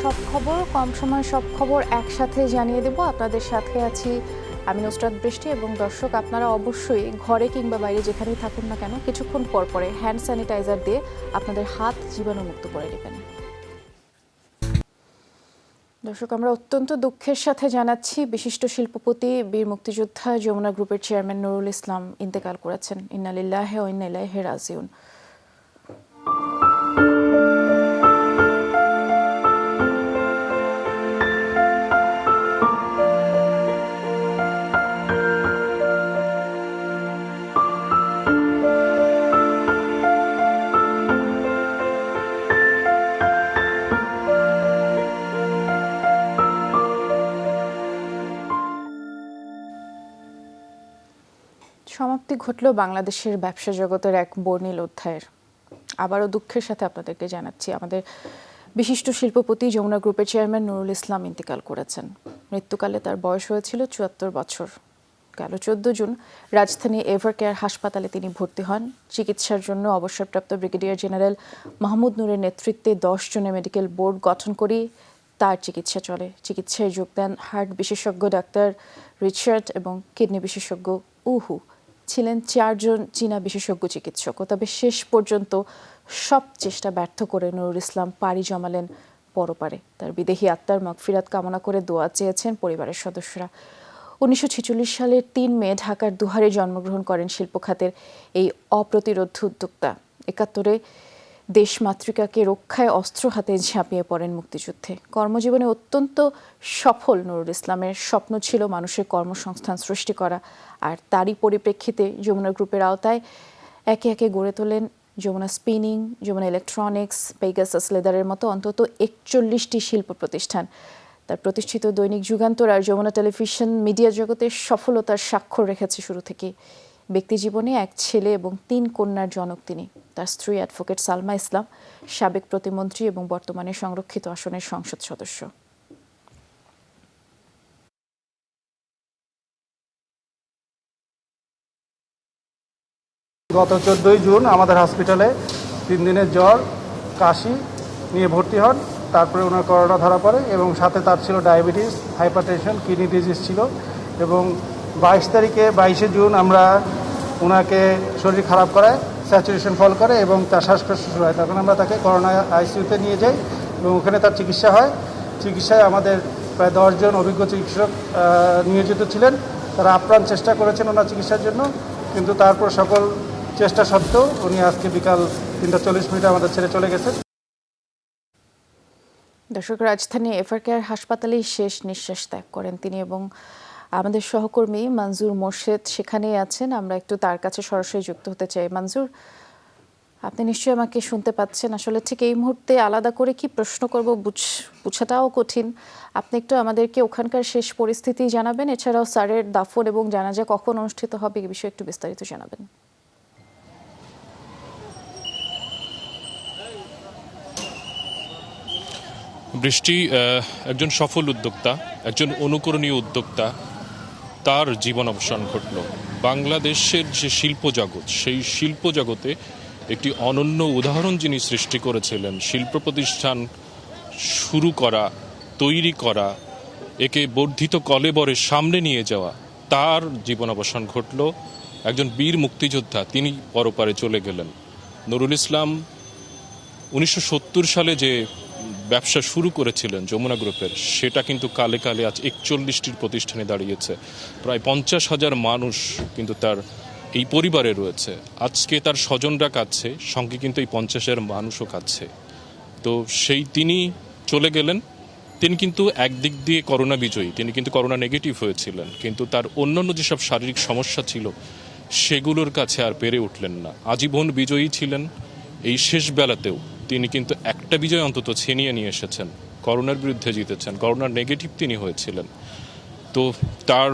সব খবর কম সময় সব খবর একসাথে জানিয়ে দেব। আপনাদের সাথে আছি আমি নুসরাত বৃষ্টি। এবং দর্শক, আপনারা অবশ্যই ঘরে কিংবা বাইরে যেখানেই থাকুন না কেন কিছুক্ষণ পর পরে হ্যান্ড স্যানিটাইজার দিয়ে আপনাদের হাত জীবাণুমুক্ত করে নেবেন। দর্শক, আমরা অত্যন্ত দুঃখের সাথে জানাচ্ছি বিশিষ্ট শিল্পপতি বীর মুক্তিযোদ্ধা যমুনা গ্রুপের চেয়ারম্যান নুরুল ইসলাম ইন্তেকাল করেছেন। ইন্না লিল্লাহি ওয়া ইন্না ইলাইহি রাজিউন। সমাপ্তি ঘটল বাংলাদেশের ব্যবসা জগতের এক বর্ণিল অধ্যায়ের। আবারও দুঃখের সাথে আপনাদেরকে জানাচ্ছি আমাদের বিশিষ্ট শিল্পপতি যমুনা গ্রুপের চেয়ারম্যান নুরুল ইসলাম ইন্তেকাল করেছেন। মৃত্যুকালে তার বয়স হয়েছিল ৭৪ বছর। গেল ১৪ জুন রাজধানী এভারকেয়ার হাসপাতালে তিনি ভর্তি হন। চিকিৎসার জন্য অবসরপ্রাপ্ত ব্রিগেডিয়ার জেনারেল মাহমুদ নূরের নেতৃত্বে ১০ জনের মেডিকেল বোর্ড গঠন করে তার চিকিৎসা চলে। চিকিৎসায় যোগ দেন হার্ট বিশেষজ্ঞ ডাক্তার রিচার্ড এবং কিডনি বিশেষজ্ঞ উহু। ছিলেন ৪ জন চীনা বিশেষজ্ঞ চিকিৎসক। তবে শেষ পর্যন্ত সব চেষ্টা ব্যর্থ করে নুরুল ইসলাম পাড়ি জমালেন পরপারে। তার বিদেহী আত্মার মাগফিরাত কামনা করে দোয়া চেয়েছেন পরিবারের সদস্যরা। ১৯৪৬ সালের ৩ মে ঢাকার দুহারে জন্মগ্রহণ করেন শিল্প খাতের এই অপ্রতিরোধ উদ্যোক্তা। ৭১-এ দেশমাতৃকাকে রক্ষায় অস্ত্র হাতে ঝাঁপিয়ে পড়েন মুক্তিযুদ্ধে। কর্মজীবনে অত্যন্ত সফল নুরুল ইসলামের স্বপ্ন ছিল মানুষের কর্মসংস্থান সৃষ্টি করা। আর তারই পরিপ্রেক্ষিতে যমুনা গ্রুপের আওতায় একে একে গড়ে তোলেন Jamuna spinning, Jamuna electronics, Pegasus লেদারের মতো অন্তত ৪১টি শিল্প প্রতিষ্ঠান। তার প্রতিষ্ঠিত দৈনিক যুগান্তর আর যমুনা টেলিভিশন মিডিয়া জগতের সফলতার স্বাক্ষর রেখেছে শুরু থেকে। ব্যক্তিজীবনে এক ছেলে এবং ৩ কন্যার জনক তিনি। তার স্ত্রী অ্যাডভোকেট সালমা ইসলাম সাবেক প্রতিমন্ত্রী এবং বর্তমানে সংরক্ষিত আসনের সংসদ সদস্য। গত ১৪ জুন আমাদের হসপিটালে ৩ দিনের জ্বর, কাশি নিয়ে ভর্তি হন। তারপরে ওনার করোনা ধরা পড়ে এবং সাথে তার ছিল ডায়াবেটিস, হাইপারটেনশন, কিডনি ডিজিজ ছিল। এবং ২২শে জুন আমরা ওনাকে শরীর খারাপ করায়, স্যাচুরেশন ফল করে এবং তার শ্বাসকষ্ট শুরু হয়। তখন আমরা তাকে করোনা আইসিইউতে নিয়ে যাই এবং ওখানে তার চিকিৎসা হয়। চিকিৎসায় আমাদের প্রায় ১০ জন অভিজ্ঞ চিকিৎসক নিয়োজিত ছিলেন। তারা আপ্রাণ চেষ্টা করেছেন ওনার চিকিৎসার জন্য, কিন্তু তারপর সকল চেষ্টা সত্ত্বেও উনি আজকে বিকাল ৩:৪০ আমাদের ছেড়ে চলে গেছেন। দর্শক, রাজধানী এভারকেয়ার হাসপাতালেই শেষ নিঃশ্বাস ত্যাগ করেন তিনি এবং আমাদের সহকর্মী মনজুর মোর্শেদ সেখানেই আছেন। আমরা একটু তার কাছে সরাসরি যুক্ত হতে চাই। মনজুর, আপনি নিশ্চয়ই আমাকে শুনতে পাচ্ছেন। আসলে ঠিক এই মুহূর্তে আলাদা করে কি প্রশ্ন করব বুঝাটাও কঠিন। আপনি একটু আমাদেরকে ওখানকার শেষ পরিস্থিতি জানাবেন, এছাড়াও স্যারের দাফন এবং জানাজা কখন অনুষ্ঠিত হবে এই বিষয়ে একটু বিস্তারিত জানাবেন। বৃষ্টি একজন সফল উদ্যোক্তা, একজন অনুকরণীয় উদ্যোক্তা, তার জীবন অবসান ঘটল। বাংলাদেশের যে শিল্প জগৎ, সেই শিল্প জগতে একটি অনন্য উদাহরণ যিনি সৃষ্টি করেছিলেন, শিল্প প্রতিষ্ঠান শুরু করা, তৈরি করা, একে বর্ধিত কলেবরের সামনে নিয়ে যাওয়া, তার জীবন অবসান ঘটল। একজন বীর মুক্তিযোদ্ধা, তিনি পরপারে চলে গেলেন। নুরুল ইসলাম ১৯৭০ সালে যে ব্যবসা শুরু করেছিলেন যমুনা গ্রুপের, সেটা কিন্তু কালে কালে আজ ৪১টির প্রতিষ্ঠানে দাঁড়িয়েছে। প্রায় ৫০,০০০ মানুষ কিন্তু তার এই পরিবারে রয়েছে। আজকে তার স্বজনরা কাঁদছে, সঙ্গে কিন্তু এই ৫০,০০০ মানুষও কাঁদছে। তো সেই তিনি চলে গেলেন। তিনি কিন্তু একদিক দিয়ে করোনা বিজয়ী, তিনি কিন্তু করোনা নেগেটিভ হয়েছিলেন, কিন্তু তার অন্যান্য যেসব শারীরিক সমস্যা ছিল সেগুলোর কাছে আর পেরে উঠলেন না। আজীবন বিজয়ী ছিলেন। এই শেষ বেলাতেও তিনি কিন্তু একটা বিজয় অন্তত ছিনিয়ে নিয়ে এসেছেন, করোনার বিরুদ্ধে জিতেছেন। করোনার নেগেটিভ তিনি হয়েছিলেন। তো তার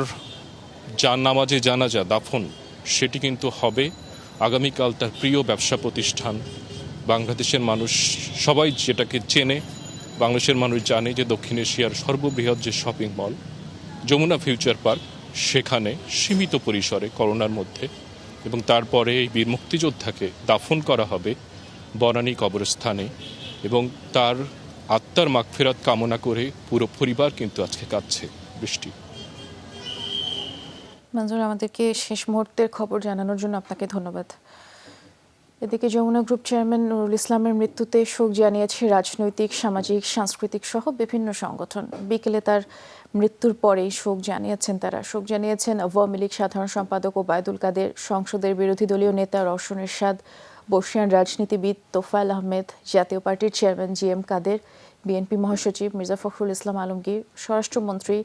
নামাজে জানাজা, দাফন, সেটি কিন্তু হবে আগামীকাল। তার প্রিয় ব্যবসা প্রতিষ্ঠান, বাংলাদেশের মানুষ সবাই যেটাকে চেনে, বাংলাদেশের মানুষ জানে যে দক্ষিণ এশিয়ার সর্ববৃহৎ যে shopping mall Jamuna future park, সেখানে সীমিত পরিসরে করোনার মধ্যে, এবং তারপরে এই বীর মুক্তিযোদ্ধাকে দাফন করা হবে বনানী কবরস্থানে। এবং তার আত্মার মাগফিরাত কামনা করে পুরো পরিবার কিন্তু আজকে কাঁদছে। বৃষ্টি। মঞ্জুর, আমাদেরকে শেষ মুহূর্তের খবর জানানোর জন্য আপনাকে ধন্যবাদ। এদিকে যমুনা গ্রুপ চেয়ারম্যান নুরুল ইসলামের মৃত্যুতে শোক জানিয়েছে রাজনৈতিক, সামাজিক, সাংস্কৃতিক সহ বিভিন্ন সংগঠন। বিকেলে তার মৃত্যুর পরেই শোক জানিয়েছেন আওয়ামী লীগ সাধারণ সম্পাদক ওবায়দুল কাদের, সংসদের বিরোধী দলীয় নেতা রওশন এরশাদ, বর্ষিয়ান রাজনীতিবিদ তোফায়েল আহমেদ, জাতীয় পার্টির চেয়ারম্যান জিএম কাদের, বিএনপি মহাসচিব মির্জা ফখরুল ইসলাম আলমগীর, স্বরাষ্ট্রমন্ত্রী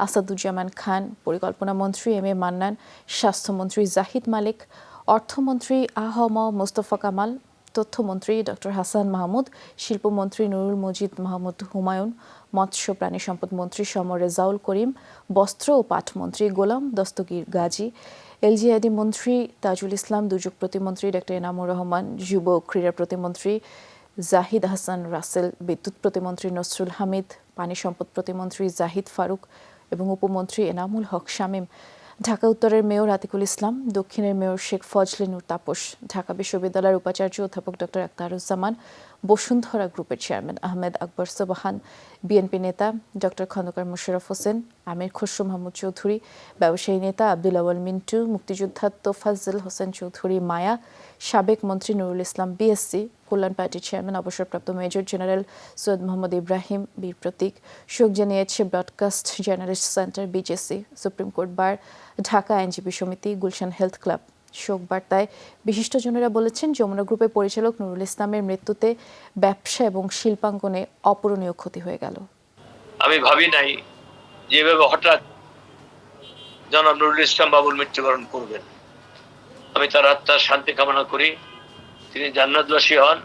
আসাদুজ্জামান খান, পরিকল্পনা মন্ত্রী এম এ মান্নান, স্বাস্থ্যমন্ত্রী জাহিদ মালিক, অর্থমন্ত্রী আহম মোস্তফা কামাল, তথ্যমন্ত্রী ডক্টর হাসান মাহমুদ, শিল্পমন্ত্রী নুরুল মজিদ মাহমুদ হুমায়ুন, মৎস্য প্রাণী সম্পদ মন্ত্রী সমর রেজাউল করিম, বস্ত্র ও পাটমন্ত্রী গোলাম দস্তগীর গাজী, এলজিআইডি মন্ত্রী তাজুল ইসলাম, দুর্যোগ প্রতিমন্ত্রী ডক্টর এনামুর রহমান, যুব ক্রীড়া প্রতিমন্ত্রী জাহিদ হাসান রাসেল, বিদ্যুৎ প্রতিমন্ত্রী নসরুল হামিদ, পানি সম্পদ প্রতিমন্ত্রী জাহিদ ফারুক এবং উপমন্ত্রী এনামুল হক শামীম, ঢাকা উত্তরের মেয়র আতিকুল ইসলাম, দক্ষিণের মেয়র শেখ ফজলে নূর তাপস, ঢাকা বিশ্ববিদ্যালয়ের উপাচার্য অধ্যাপক ডক্টর আখতারুজ্জামান, বসুন্ধরা গ্রুপের চেয়ারম্যান আহমেদ আকবর সোবহান, বিএনপি নেতা ডক্টর খন্দকার মোশাররফ হোসেন, আমির খসরু মাহমুদ চৌধুরী, ব্যবসায়ী নেতা আব্দুল আওয়াল মিন্টু, মুক্তিযোদ্ধা তোফাজ্জল হোসেন চৌধুরী মায়া, সাবেক মন্ত্রী নুরুল ইসলাম বিএসসি, কল্যাণ পার্টির চেয়ারম্যান অবসরপ্রাপ্ত মেজর জেনারেল সৈয়দ মোহাম্মদ ইব্রাহিম বীর প্রতীক। শোক জানিয়েছে broadcast journalist centre BJC, supreme court bar, Dhaka আইনজীবী সমিতি, গুলশান হেলথ ক্লাব। শোক বার্তায় বিশিষ্টজনেরা বলেছেন, যমুনা গ্রুপের পরিচালক নুরুল ইসলামের মৃত্যুতে ব্যবসা এবং শিল্পাঙ্গনে অপূরণীয় ক্ষতি হয়ে গেল। আমি ভাবি নাই যেভাবে হঠাৎ জনাব নুরুল ইসলাম বাবুল মৃত্যুবরণ করবেন। আমি তার আত্মার শান্তি কামনা করি, তিনি জান্নাতবাসী হন,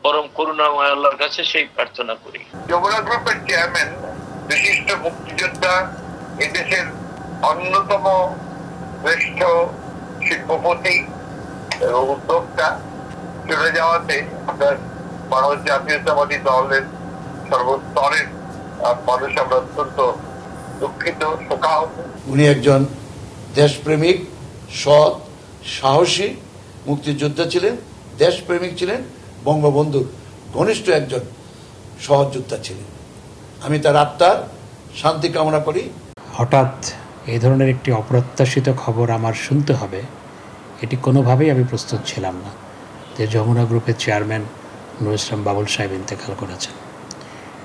পরম করুণাময় আল্লাহর কাছে সেই প্রার্থনা করি। যমুনা গ্রুপের চেয়ারম্যান, বিশিষ্ট মুক্তিযোদ্ধা, এদেশের অন্যতম শ্রেষ্ঠ শিল্পপতি এবং উদ্যোক্তা চলে যাওয়াতে আপনার বাংলাদেশ জাতীয়তাবাদী দলের সর্বস্তরের মানুষ আমরা অত্যন্ত দুঃখিত, শোকাহত। উনি একজন দেশপ্রেমিক, সৎ, সাহসী মুক্তিযোদ্ধা ছিলেন, দেশপ্রেমিক ছিলেন, বঙ্গবন্ধুর ঘনিষ্ঠ একজন সহযোদ্ধা ছিলেন। আমি তার আত্মার শান্তি কামনা করি। হঠাৎ এই ধরনের একটি অপ্রত্যাশিত খবর আমার শুনতে হবে, এটি কোনোভাবেই আমি প্রস্তুত ছিলাম না যে যমুনা গ্রুপের চেয়ারম্যান নুরুল ইসলাম বাবুল সাহেব ইন্তেকাল করেছেন।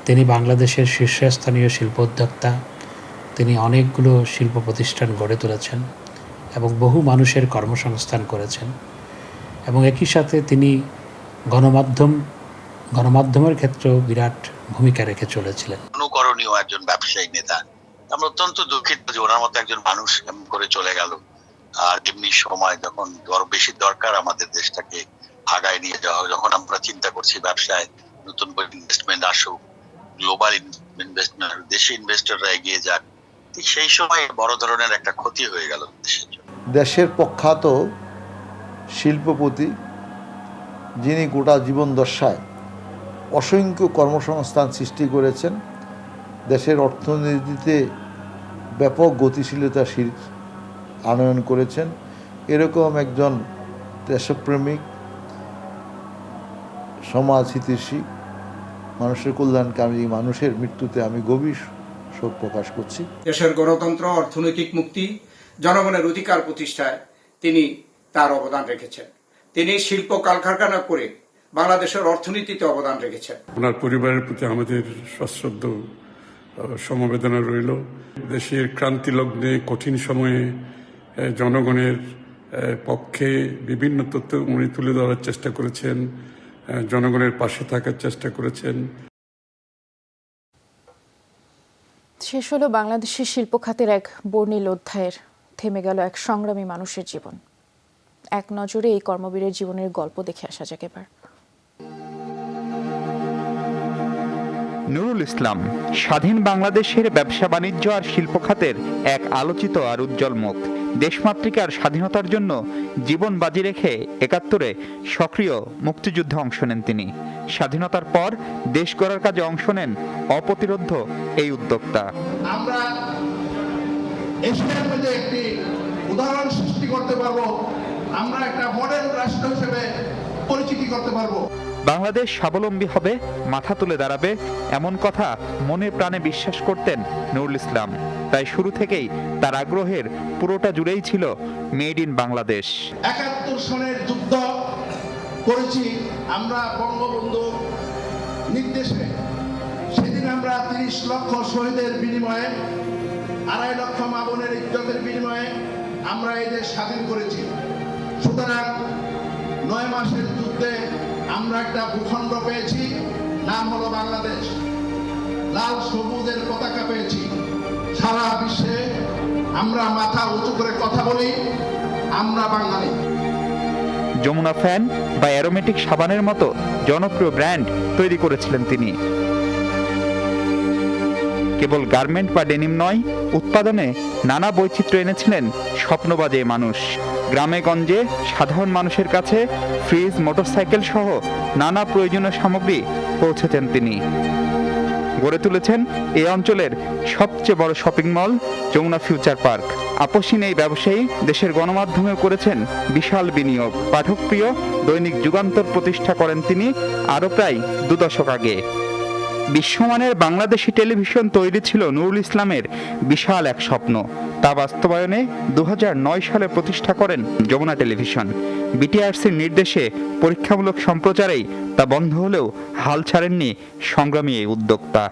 তিনি বাংলাদেশের শীর্ষস্থানীয় শিল্পোদ্যোক্তা, তিনি অনেকগুলো শিল্প প্রতিষ্ঠান গড়ে তুলেছেন এবং বহু মানুষের কর্মসংস্থান করেছেন এবং একই সাথে তিনি গণমাধ্যমের ক্ষেত্রেও বিরাট ভূমিকা রেখে চলেছিলেন। অনুকরণীয় একজন ব্যবসায়ী নেতা। আমরা অত্যন্ত দুঃখিত যে ওনার মতো একজন মানুষ এমন করে চলে গেল। আর এমনি সময় যখন বেশি দরকার আমাদের দেশটাকে আগায় নিয়ে যাওয়া, যখন আমরা চিন্তা করছি ব্যবসায় নতুন করে ইনভেস্টমেন্ট আসুক, গ্লোবাল ইনভেস্টমেন্ট, দেশি ইনভেস্টররা এগিয়ে যাক, সেই সময় বড় ধরনের একটা ক্ষতি হয়ে গেল দেশের জন্য। দেশের প্রখ্যাত শিল্পপতি, যিনি গোটা জীবন দশায় অসংখ্য কর্মসংস্থান সৃষ্টি করেছেন, দেশের অর্থনীতিতে ব্যাপক গতিশীলতা আনয়ন করেছেন, এরকম একজন দেশপ্রেমিক, সমাজ হিতৈষী, মানুষের কল্যাণকামী মানুষের মৃত্যুতে আমি গভীর শোক প্রকাশ করছি। দেশের গণতন্ত্র, অর্থনৈতিক মুক্তি, জনগণের অধিকার প্রতিষ্ঠায় তিনি তার অবদান রেখেছেন। তিনি শিল্প কলকারখানা করে বাংলাদেশের অর্থনীতিতে অবদান রেখেছেন। ওনার পরিবারের প্রতি আমাদের সশ্রদ্ধ সমবেদনা রইল। দেশের ক্রান্তি লগ্নে কঠিন সময়ে জনগণের পক্ষে বিভিন্ন তথ্য উনি তুলে ধরার চেষ্টা করেছেন, জনগণের পাশে থাকার চেষ্টা করেছেন। শেষ হলো বাংলাদেশের শিল্প খাতের এক বর্ণিল অধ্যায়ের, থেমে গেল এক সংগ্রামী মানুষের জীবন। এক নজরে এই কর্মবীরের জীবনের গল্প দেখে আসা যাক এবার। নুরুল ইসলাম স্বাধীন বাংলাদেশের ব্যবসা বাণিজ্য আর শিল্প খাতের এক আলোচিত আর উজ্জ্বল মুখ। দেশমাতৃকার স্বাধীনতার জন্য জীবন বাজি রেখে ৭১-এ সক্রিয় মুক্তিযুদ্ধে অংশ নেন তিনি। স্বাধীনতার পর দেশ গড়ার কাজে অংশ নেন অপ্রতিরোধ্য এই উদ্যোক্তা। আমরা এশিয়ার মধ্যে একটি উদাহরণ সৃষ্টি করতে পারবো, আমরা একটা মডেল রাষ্ট্র হিসেবে পরিচিতি করতে পারবো। বাংলাদেশ স্বাবলম্বী হবে, মাথা তুলে দাঁড়াবে, এমন কথা মনে প্রাণে বিশ্বাস করতেন নুরুল ইসলাম। তাই শুরু থেকেই তার আগ্রহের পুরোটা জুড়েই ছিল মেড ইন বাংলাদেশ। 71 সনের যুদ্ধ করেছি আমরা বঙ্গবন্ধু নির্দেশে। সেদিন আমরা 30 লক্ষ শহীদের বিনিময়ে, 2.5 লক্ষ মা বোনের ইজ্জতের বিনিময়ে আমরা এই দেশ স্বাধীন করেছি। সুতরাং 9 মাসের যুদ্ধে আমরা একটা ভূখণ্ড পেয়েছি, নাম হলো বাংলাদেশ। লাল সবুজের পতাকা পেয়েছি। সারা বিশ্বে আমরা মাথা উঁচু করে কথা বলি, আমরা বাঙালি। যমুনা ফ্যান বা অ্যারোমেটিক সাবানের মতো জনপ্রিয় ব্র্যান্ড তৈরি করেছিলেন তিনি। কেবল গার্মেন্ট বা ডেনিম নয়, উৎপাদনে নানা বৈচিত্র্য এনেছিলেন স্বপ্নবাজে মানুষ। গ্রামে গঞ্জে সাধারণ মানুষের কাছে ফ্রিজ, মোটরসাইকেল সহ নানা প্রয়োজনীয় সামগ্রী পৌঁছেছেন তিনি। গড়ে তুলেছেন এই অঞ্চলের সবচেয়ে বড় shopping mall Jamuna future park. আপসীন এই ব্যবসায়ী দেশের গণমাধ্যমেও করেছেন বিশাল বিনিয়োগ। পাঠকপ্রিয় দৈনিক যুগান্তর প্রতিষ্ঠা করেন তিনি আরও প্রায় 2 দশক আগে। বিশ্বমানের বাংলাদেশি টেলিভিশন তৈরি ছিল নুরুল ইসলামের বিশাল এক স্বপ্ন। তা বাস্তবায়নে 2009 সালে প্রতিষ্ঠা করেন যমুনা টেলিভিশন। বিটিআরসির নির্দেশে পরীক্ষামূলক সম্প্রচারেই তা বন্ধ হলেও হাল ছাড়েননি সংগ্রামী এই উদ্যোক্তা।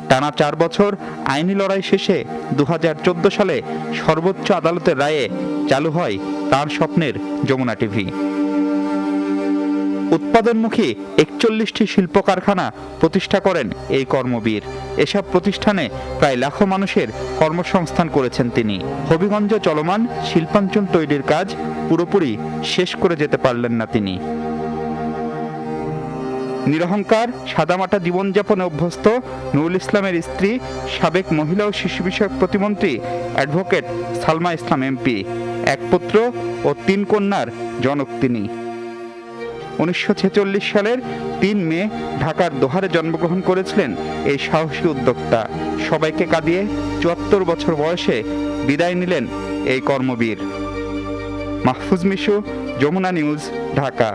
টানা 4 বছর আইনি লড়াই শেষে 2014 সালে সর্বোচ্চ আদালতের রায়ে চালু হয় তার স্বপ্নের যমুনা টিভি। উৎপাদনমুখী 41টি শিল্প কারখানা প্রতিষ্ঠা করেন এই কর্মবীর। এসব প্রতিষ্ঠানে প্রায় লাখো মানুষের কর্মসংস্থান করেছেন তিনি। হবিগঞ্জে চলমান শিল্পাঞ্চল তৈরির কাজ পুরোপুরি শেষ করে যেতে পারলেন না তিনি। নিরহংকার সাদামাটা জীবনযাপনে অভ্যস্ত নুরুল ইসলামের স্ত্রী, সাবেক মহিলা ও শিশু বিষয়ক প্রতিমন্ত্রী অ্যাডভোকেট সালমা ইসলাম এমপি। 1 পুত্র ও 3 কন্যার জনক তিনি। 1946 সালের 3 মে ঢাকার দোহারে জন্মগ্রহণ করেছিলেন এই সাহসী উদ্যোক্তা। সবাইকে কাঁদিয়ে 74 বছর বয়সে বিদায় নিলেন এই কর্মবীর। মাহফুজ মিশু, যমুনা নিউজ, ঢাকা।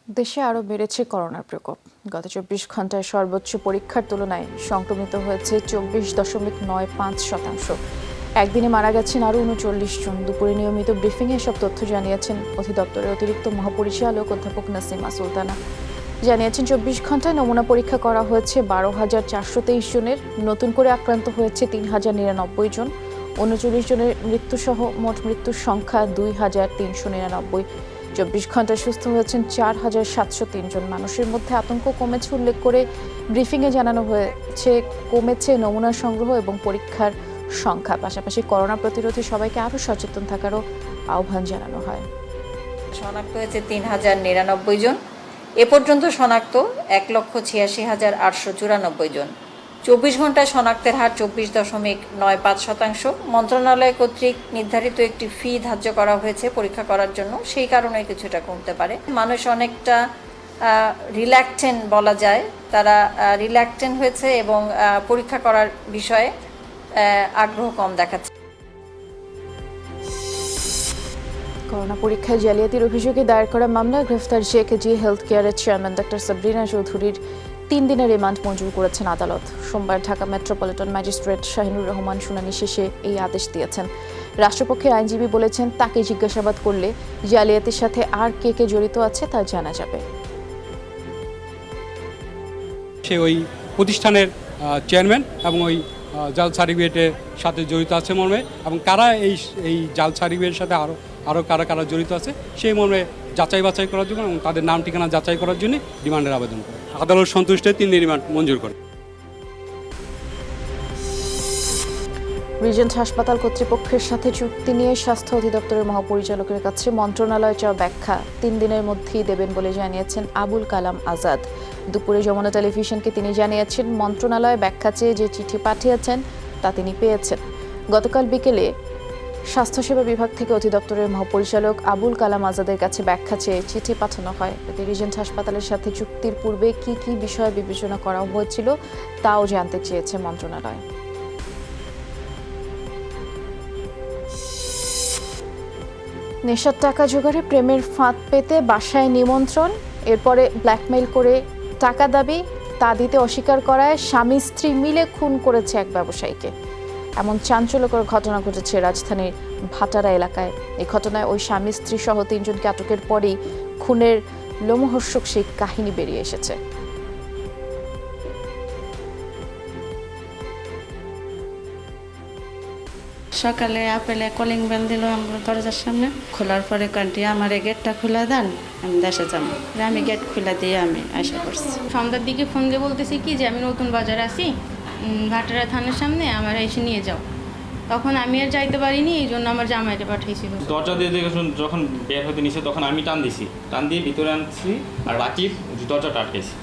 দেশে আরও বেড়েছে করোনার প্রকোপ। গত 24 ঘন্টায় সর্বোচ্চ পরীক্ষার তুলনায় সংক্রমিত হয়েছে 24.95%। একদিনে মারা গেছেন আরও 39 জন। দুপুরে নিয়মিত ব্রিফিংয়ে এসব তথ্য জানিয়েছেন অধিদপ্তরের অতিরিক্ত মহাপরিচালক অধ্যাপক নাসিমা সুলতানা। জানিয়েছেন 24 ঘন্টায় নমুনা পরীক্ষা করা হয়েছে 12,423 জনের। নতুন করে আক্রান্ত হয়েছে 3,099 জন। 39 জনের মৃত্যুসহ মোট মৃত্যুর সংখ্যা 2,399। 24 ঘন্টায় সুস্থ হয়েছেন 4,703 জন। মানুষের মধ্যে আতঙ্ক কমেছে উল্লেখ করে ব্রিফিংয়ে জানানো হয়েছে কমেছে নমুনা সংগ্রহ এবং পরীক্ষার সংখ্যা। পাশাপাশি করোনা প্রতিরোধে সবাইকে আরও সচেতন থাকারও আহ্বান জানানো হয়। শনাক্ত হয়েছে 3,099 জন। এ পর্যন্ত শনাক্ত 1,86,894 জন। 24 ঘন্টায় শনাক্তের হার 24.95%। মন্ত্রণালয় কর্তৃক নির্ধারিত একটি ফি ধার্য করা হয়েছে পরীক্ষা করার জন্য, সেই কারণে কিছুটা কমতে পারে। মানুষ অনেকটা রিল্যাক্টেন্ট বলা যায়, তারা রিল্যাক্টেন্ট হয়েছে এবং পরীক্ষা করার বিষয়ে আগ্রহ কম দেখাচ্ছে। করোনা পরীক্ষায় জালিয়াতির অভিযোগে দায়ের করা মামলায় গ্রেফতার জেকেজি হেলথ কেয়ারের চেয়ারম্যান ডক্টর সাবরিনা চৌধুরীর 3 দিনের রিমান্ড মঞ্জুর করেছেন আদালত। সোমবার ঢাকা মেট্রোপলিটন ম্যাজিস্ট্রেট শাহিনুর রহমান শুনানি শেষে এই আদেশ দিয়েছেন। রাষ্ট্রপক্ষের আইনজীবী বলেছেন, তাকে জিজ্ঞাসাবাদ করলে জালিয়াতির সাথে আর কে কে জড়িত আছে তা জানা যাবে। সে ওই প্রতিষ্ঠানের চেয়ারম্যান এবং ওই জাল সার্টিফিকেটের সাথে জড়িত আছে মর্মে, এবং কারা এই জাল সার্টিফিকেটের সাথে আরও কারা জড়িত আছে সেই মর্মে যাচাই বাছাই করার জন্য এবং তাদের নাম ঠিকানা যাচাই করার জন্য রিমান্ডের আবেদন করে। আদালত সন্তুষ্ট 3 দিন রিমান্ড মঞ্জুর করে। রিজেন্ট হাসপাতাল কর্তৃপক্ষের সাথে চুক্তি নিয়ে স্বাস্থ্য অধিদপ্তরের মহাপরিচালকের কাছে মন্ত্রণালয় চাওয়া ব্যাখ্যা 3 দিনের মধ্যেই দেবেন বলে জানিয়েছেন আবুল কালাম আজাদ। দুপুরে যমুনা টেলিভিশনকে তিনি জানিয়েছেন, মন্ত্রণালয় ব্যাখ্যা চেয়ে যে চিঠি পাঠিয়েছেন তা তিনি পেয়েছেন। গতকাল বিকেলে স্বাস্থ্যসেবা বিভাগ থেকে অধিদপ্তরের মহাপরিচালক আবুল কালাম আজাদের কাছে ব্যাখ্যা চেয়ে চিঠি পাঠানো হয়। এতে রিজেন্ট হাসপাতালের সাথে চুক্তির পূর্বে কি কি বিষয় বিবেচনা করা হয়েছিল তাও জানতে চেয়েছে মন্ত্রণালয়। নেশার টাকা জোগাড়ে প্রেমের ফাঁদ পেতে বাসায় নিমন্ত্রণ, এরপরে ব্ল্যাকমেইল করে টাকা দাবি, তা দিতে অস্বীকার করায় স্বামী স্ত্রী মিলে খুন করেছে এক ব্যবসায়ীকে। এমন চাঞ্চল্যকর ঘটনা ঘটেছে রাজধানীর ভাটারা এলাকায়। এই ঘটনায় ওই স্বামী স্ত্রী সহ 3 জনকে আটকের পরেই খুনের লোমহর্ষক সেই কাহিনী বেরিয়ে এসেছে। সকালে আপেলে কলিং বেল দিল আমার দরজার সামনে, খোলার পরে কান্টি আমার গেটটা খুলে দেন, আমি দেশে যাবো। আমি গেট খুলে দিয়ে আমি আসা করছি। সন্ধ্যার দিকে ফোন দিয়ে বলতেছি কি যে আমি নতুন বাজার আছি, ভাটারা থানার সামনে আমার এসে নিয়ে যাও। তখন আমি আর যাইতে পারিনি, এই জন্য আমার জামাইটা পাঠিয়েছিল। দরজা দিয়ে দেখে যখন বের হতে নিছে তখন আমি টান দিছি, টান দিয়ে ভিতরে আনছি আর রাকিব দরজাটা আটকেছি।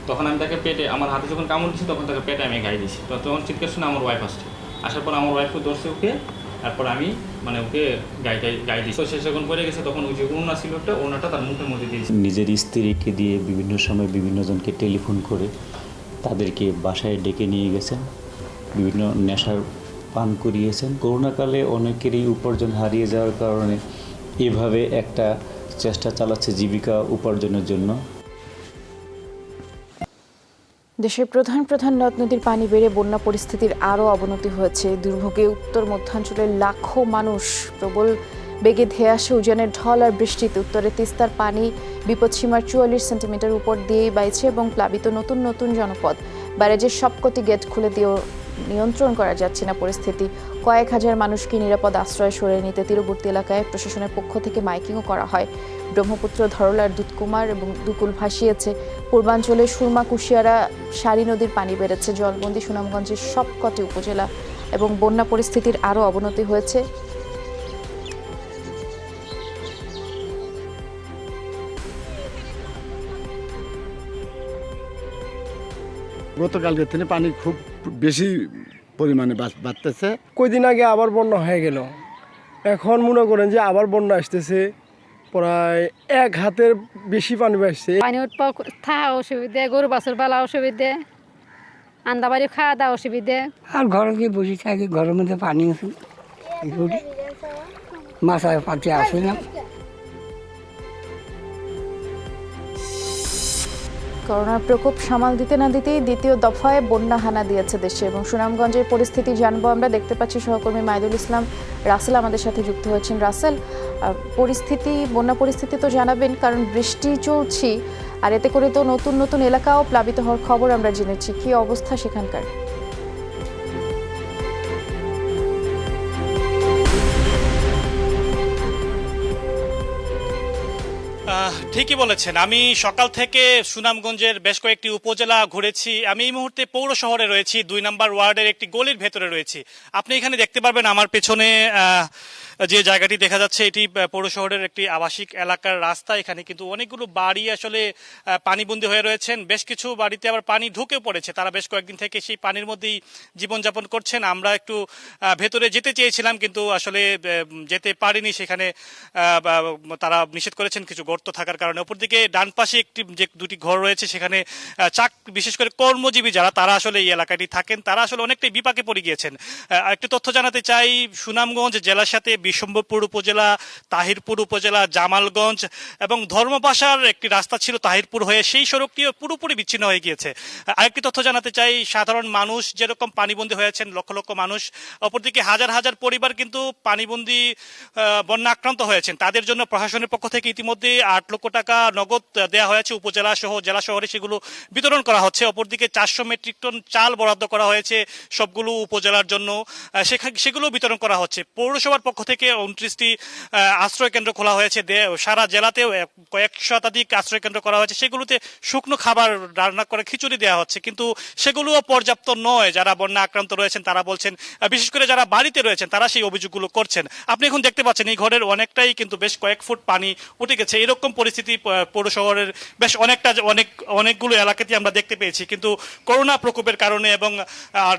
তখন আমি তাকে পেটে, আমার হাতে যখন কামড় দিচ্ছি তখন তাকে পেটে আমি গায়ে দিয়েছি। তখন চিৎকার শুনে আমার ওয়াইফ আসছে, আসার পর আমার ওয়াইফকে ধরছে ওকে, তারপর আমি ওকে গায়ে দিয়েছি। সে যখন পড়ে গেছে তখন ওই যে ওনা ছিল একটা, ওনাটা তার মুখের মধ্যে দিয়েছি। নিজের স্ত্রীকে দিয়ে বিভিন্ন সময় বিভিন্ন জনকে টেলিফোন করে তাদেরকে বাসায় ডেকে নিয়ে গেছেন, বিভিন্ন নেশার পান করিয়েছেন। করোনাকালে অনেকেরই উপার্জন হারিয়ে যাওয়ার কারণে এভাবে একটা চেষ্টা চালাচ্ছে জীবিকা উপার্জনের জন্য। দেশের প্রধান প্রধান নদ নদীর পানি বেড়ে বন্যা পরিস্থিতির আরও অবনতি হয়েছে। দুর্ভোগে উত্তর মধ্যাঞ্চলের লাখো মানুষ। প্রবল বেগে ধেয়ে আসে উজানের ঢল আর বৃষ্টিতে উত্তরে তিস্তার পানি বিপদসীমার 44 সেন্টিমিটার উপর দিয়েই বাইছে এবং প্লাবিত নতুন নতুন জনপদ। ব্যারেজের সবকটি গেট খুলে দিয়েও নিয়ন্ত্রণ করা যাচ্ছে না পরিস্থিতি। কয়েক হাজার মানুষকে নিরাপদ আশ্রয় সরিয়ে নিতে তীরবর্তী এলাকায় প্রশাসনের পক্ষ থেকে মাইকিংও করা হয়। ব্রহ্মপুত্র, ধরলার দুধকুমার এবং দুকুল ভাসিয়েছে। পূর্বাঞ্চলে সুরমা, কুশিয়ারা, সারি নদীর পানি বেড়েছে। জলবন্দী সুনামগঞ্জের সবকটি উপজেলা এবং বন্যা পরিস্থিতির আরও অবনতি হয়েছে। গতকালকে থেকে পানি খুব বেশি পরিমাণে বাড়তেছে। কয়দিন আগে আবার বন্যা হয়ে গেল, এখন মনে করেন যে আবার বন্যা আসতেছে, প্রায় 1 হাতের বেশি পানি বাড়ছে। পানি উঠপা থাকা অসুবিধে, গরু বাছুর পালা অসুবিধে, আন্দাবাড়ি খাওয়া দাওয়া অসুবিধে। আর ঘরে গিয়ে বসে থাকি, ঘরের মধ্যে পানি আছে, মাথায় পাতি আসলাম। করোনার প্রকোপ সামাল দিতে না দিতেই দ্বিতীয় দফায় বন্যা হানা দিয়েছে দেশে এবং সুনামগঞ্জের পরিস্থিতি জানবো আমরা। দেখতে পাচ্ছি সহকর্মী মাইদুল ইসলাম রাসেল আমাদের সাথে যুক্ত হয়েছেন। রাসেল, বন্যা পরিস্থিতি তো জানাবেন, কারণ বৃষ্টি চলছে আর এতে করে তো নতুন নতুন এলাকাও প্লাবিত হওয়ার খবর আমরা জেনেছি। কি অবস্থা সেখানকার? ঠিকই বলেছেন, আমি সকাল থেকে সুনামগঞ্জের বেশ কয়েকটি উপজেলা ঘুরেছি। আমি এই মুহূর্তে পৌর শহরে রয়েছি, 2 নম্বর ওয়ার্ডের একটি গলির ভেতরে রয়েছি। আপনি এখানে দেখতে পারবেন আমার পেছনে যে জায়গাটি দেখা যাচ্ছে, এটি পৌর শহরের একটি আবাসিক এলাকার রাস্তা। এখানে কিন্তু অনেকগুলো বাড়ি আসলে পানিবন্দী হয়ে রয়েছেন। বেশ কিছু বাড়িতে আবার পানি ঢুকে পড়েছে, তারা বেশ কয়েকদিন থেকে সেই পানির মধ্যেই জীবনযাপন করছেন। আমরা একটু ভেতরে যেতে চেয়েছিলাম কিন্তু আসলে যেতে পারিনি, সেখানে তারা নিষেধ করেছেন কিছু গর্ত থাকার কারণে। অপরদিকে ডান পাশে যে 2টি ঘর রয়েছে, সেখানে বিশেষ করে কর্মজীবী যারা, তারা আসলে এই এলাকাটি থাকেন, তারা আসলে অনেকটাই বিপাকে পড়ে গিয়েছেন। একটু তথ্য জানাতে চাই, সুনামগঞ্জ জেলার সাথে বিশম্বরপুর উপজেলা, তাহিরপুর উপজেলা, জামালগঞ্জ এবং ধর্মপাশার একটি রাস্তা ছিল তাহিরপুর হয়ে, সেই সড়কটিও পুরোপুরি বিচ্ছিন্ন হয়ে গিয়েছে। আরেকটি তথ্য জানাতে চাই, সাধারণ মানুষ যেরকম পানিবন্দী হয়েছেন, লক্ষ লক্ষ মানুষ, অপরদিকে হাজার হাজার পরিবার কিন্তু পানিবন্দী বন্যা আক্রান্ত হয়েছেন। তাদের জন্য প্রশাসনের পক্ষ থেকে ইতিমধ্যে 8 লক্ষ টাকা নগদ দেওয়া হয়েছে। উপজেলা সহ জেলা শহরে সেগুলো বিতরণ করা হচ্ছে। অপরদিকে 400 মেট্রিক টন চাল বরাদ্দ করা হয়েছে সবগুলো উপজেলার জন্য, সেগুলো বিতরণ করা হচ্ছে। পৌরসভার পক্ষ থেকে 29টি আশ্রয় কেন্দ্র খোলা হয়েছে। সারা জেলাতেও কয়েক শতাধিক আশ্রয় কেন্দ্র করা হয়েছে। সেগুলোতে শুকনো খাবার রান্না করে খিচুড়ি দেওয়া হচ্ছে, কিন্তু সেগুলোও পর্যাপ্ত নয়। যারা বন্যা আক্রান্ত রয়েছেন তারা বলছেন, বিশেষ করে যারা বাড়িতে রয়েছেন তারা সেই অভিযোগগুলো করছেন। আপনি এখন দেখতে পাচ্ছেন এই ঘরের অনেকটাই কিন্তু বেশ কয়েক ফুট পানি উঠে গেছে। এরকম পরিস্থিতি পৌর শহরের বেশ অনেকগুলো এলাকাতে আমরা দেখতে পেয়েছি, কিন্তু করোনা প্রকোপের কারণে এবং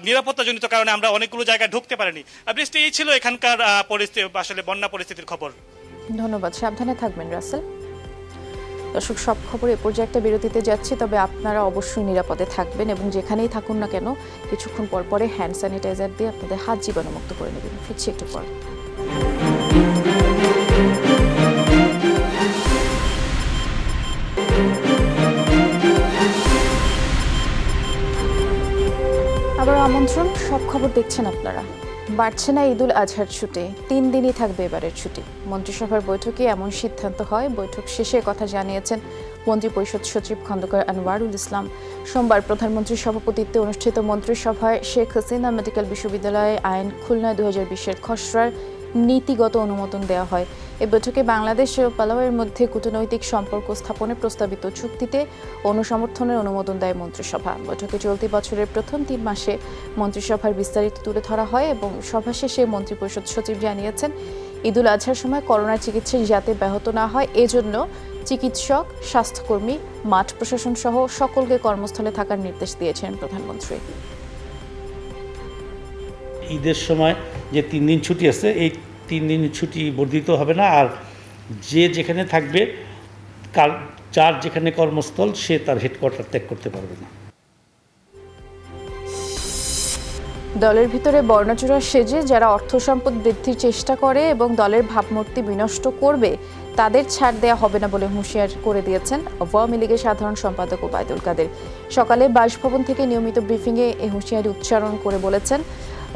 নিরাপত্তাজনিত কারণে আমরা অনেকগুলো জায়গায় ঢুকতে পারিনি। বৃষ্টি এই ছিল এখানকার পরিস্থিতি, আসলে বন্যা পরিস্থিতির খবর। ধন্যবাদ, সাবধানে থাকবেন রাসেল। দর্শক, সব খবর এ পর্যায়ে একটা বিরতিতে যাচ্ছি, তবে আপনারা অবশ্যই নিরাপদে থাকবেন এবং যেখানেই থাকুন না কেন কিছুক্ষণ পর পরে হ্যান্ড স্যানিটাইজার দিয়ে আপনাদের হাত জীবাণুমুক্ত করে নেবেন। ফিরছি একটু পর। আবারও আমন্ত্রণ, সব খবর দেখছেন আপনারা। বাড়ছে না ঈদুল আজহার ছুটি, 3 দিনই থাকবে এবারের ছুটি। মন্ত্রিসভার বৈঠকে এমন সিদ্ধান্ত হয়। বৈঠক শেষে কথা জানিয়েছেন মন্ত্রিপরিষদ সচিব খন্দকার আনোয়ারুল ইসলাম। সোমবার প্রধানমন্ত্রীর সভাপতিত্বে অনুষ্ঠিত মন্ত্রিসভায় শেখ হাসিনা মেডিকেল বিশ্ববিদ্যালয়ে আইন খুলনা 2020-এর খসড়ার নীতিগত অনুমোদন দেওয়া হয়। এ বৈঠকে বাংলাদেশ ও পালাওয়ের মধ্যে কূটনৈতিক সম্পর্ক স্থাপনে প্রস্তাবিত চুক্তিতে অনুসমর্থনের অনুমোদন দেয় মন্ত্রিসভা। বৈঠকে চলতি বছরের প্রথম 3 মাসে মন্ত্রিসভার বিস্তারিত তুলে ধরা হয় এবং সভা শেষে মন্ত্রিপরিষদ সচিব জানিয়েছেন, ঈদুল আজহার সময় করোনার চিকিৎসা যাতে ব্যাহত না হয় এজন্য চিকিৎসক, স্বাস্থ্যকর্মী, মাঠ প্রশাসন সহ সকলকে কর্মস্থলে থাকার নির্দেশ দিয়েছেন প্রধানমন্ত্রী। ঈদের সময় যে 3 দিন ছুটি আছে, এই 3 দিন ছুটি বর্ধিত হবে না। আর যে যেখানে থাকবে, যার যেখানে কর্মস্থল, সে তার হেডকোয়ার্টার ত্যাগ করতে পারবে না। দলের ভিতরে বর্ণচোরা সেজে যারা অর্থ সম্পদ বৃদ্ধির চেষ্টা করে এবং দলের ভাবমূর্তি বিনষ্ট করবে, তাদের ছাড় দেওয়া হবে না বলে হুঁশিয়ার করে দিয়েছেন আওয়ামী লীগের সাধারণ সম্পাদক ওবায়দুল কাদের। সকালে বাসভবন থেকে নিয়মিত ব্রিফিংয়ে এই হুঁশিয়ারি উচ্চারণ করে বলেছেন,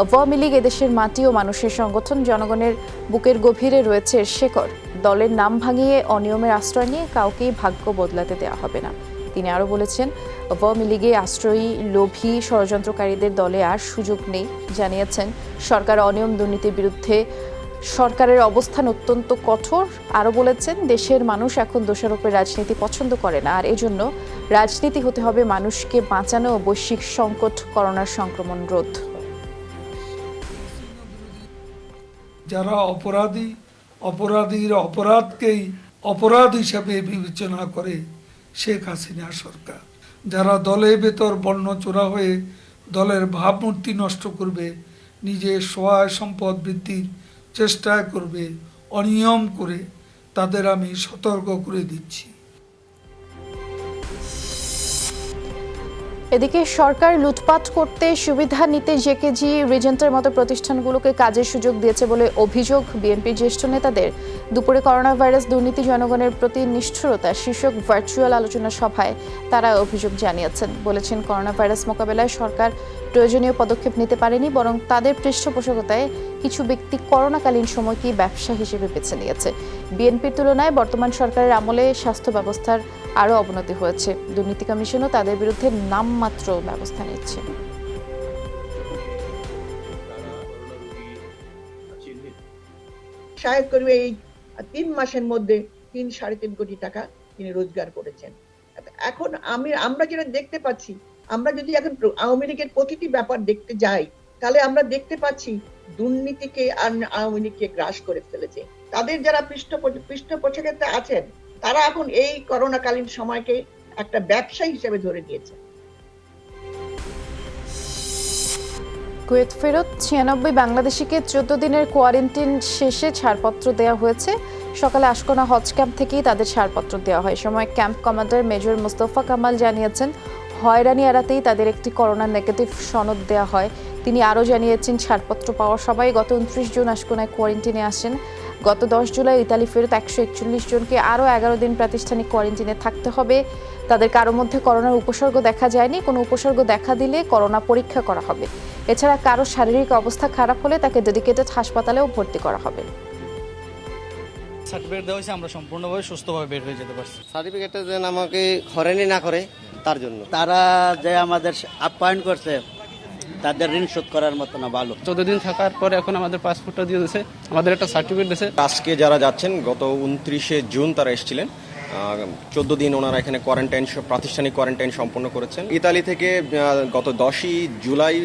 আওয়ামী লীগ এদেশের মাটি ও মানুষের সংগঠন, জনগণের বুকের গভীরে রয়েছে শেকড়। দলের নাম ভাঙিয়ে অনিয়মের আশ্রয় নিয়ে কাউকেই ভাগ্য বদলাতে দেওয়া হবে না। তিনি আরও বলেছেন, আওয়ামী লীগে আশ্রয়ী, লোভী, ষড়যন্ত্রকারীদের দলে আর সুযোগ নেই। জানিয়েছেন, সরকার অনিয়ম দুর্নীতির বিরুদ্ধে সরকারের অবস্থান অত্যন্ত কঠোর। আরও বলেছেন, দেশের মানুষ এখন দোষারোপের রাজনীতি পছন্দ করে না, আর এজন্য রাজনীতি হতে হবে মানুষকে বাঁচানো ও বৈশ্বিক সংকট, করোনার সংক্রমণ রোধ। যারা অপরাধী, অপরাধীর অপরাধকেই অপরাধ হিসাবে বিবেচনা করে শেখ হাসিনা সরকার, যারা দলের ভেতর বর্ণচোরা হয়ে দলের ভাবমূর্তি নষ্ট করবে, নিজের সহায় সম্পদ বৃদ্ধির চেষ্টা করবে, অনিয়ম করে, তাদের আমি সতর্ক করে দিচ্ছি। এদিকে সরকার লুটপাট করতে সুবিধা নিতে জেকেজি, রিজেন্টের মতো প্রতিষ্ঠানগুলোকে কাজের সুযোগ দিয়েছে বলে অভিযোগ বিএনপির জ্যেষ্ঠ নেতাদের। দুপুরে করোনা ভাইরাস দুর্নীতি, জনগণের প্রতি নিষ্ঠুরতা শীর্ষক ভার্চুয়াল আলোচনা সভায় তারা অভিযোগ জানিয়েছেন। বলেছেন, করোনা ভাইরাস মোকাবেলায় সরকার প্রয়োজনীয় পদক্ষেপ নিতে পারেনি, বরং তাদের পৃষ্ঠপোষকতায় কিছু ব্যক্তি করোনাকালীন সময়কে ব্যবসা হিসেবে বেছে নিয়েছে। বিএনপির তুলনায় বর্তমান সরকারের আমলে স্বাস্থ্য ব্যবস্থার আরও অবনতি হয়েছে। দুর্নীতি কমিশনও তাদের বিরুদ্ধে নামমাত্র ব্যবস্থা নিচ্ছে। শাহেদ করিম এই 3 মাসের মধ্যে 3-3.5 কোটি টাকা তিনি রোজগার করেছেন। এখন আমরা যেটা দেখতে পাচ্ছি, আমরা যদি এখন আওয়ামী লীগের প্রতিটি ব্যাপার দেখতে যাই, তাহলে আমরা দেখতে পাচ্ছি দুর্নীতিকে আর আওয়ামী লীগকে গ্রাস করে ফেলেছে। তাদের যারা পৃষ্ঠপোষকতা আছেন, তারা এখন এই করোনাকালীন সময়কে একটা ব্যবসা হিসেবে ধরে নিয়েছে। কুয়েত ফেরত 96 বাংলাদেশিকে 14 দিনের কোয়ারেন্টাইন শেষে ছাড়পত্র দেওয়া হয়েছে। সকালে আশকোনা হজ ক্যাম্প থেকেই তাদের ছাড়পত্র দেওয়া হয়। সময় camp commander major Mostafa Kamal জানিয়েছেন, হয়রানি এড়াতেই তাদের একটি করোনা নেগেটিভ সনদ দেওয়া হয়। তিনি আরও জানিয়েছেন, ছাড়পত্র পাওয়া সবাই গত 29 জুন আশকোনায় কোয়ারেন্টাইনে আসেন। গত 10 জুলাই ইতালি ফেরত 141 জনকে আরও 11 দিন প্রাতিষ্ঠানিক কোয়ারেন্টাইনে থাকতে হবে। তাদের কারো মধ্যে করোনার উপসর্গ দেখা যায়নি। কোনো উপসর্গ দেখা দিলে করোনা পরীক্ষা করা হবে। এছাড়া কারো শারীরিক অবস্থা খারাপ হলে তাকে ডেডিকেটেড হাসপাতালেও ভর্তি করা হবে। সার্টিফিকেট দেওয়া হয়েছে, আমরা সম্পূর্ণভাবে সুস্থভাবে বের হয়ে যেতে পারছি। সার্টিফিকেটে যেন আমাকে হয়রানি না করে তার জন্য। তারা যে আমাদের আপ্যায়ন করছে, তাদের ঋণ শোধ করার মতো না। ভালো 14 দিন থাকার পরে এখন আমাদের পাসপোর্টটা দিয়ে দিয়েছে, আমাদের একটা সার্টিফিকেট দিয়েছে। আজকে যারা যাচ্ছেন, গত 29শে জুন তারা এসেছিলেন। 14 দিন ওনারা এখানে প্রাতিষ্ঠানিক কোয়ারেন্টাইন সম্পন্ন করেছেন। ইতালি থেকে গত 10ই জুলাই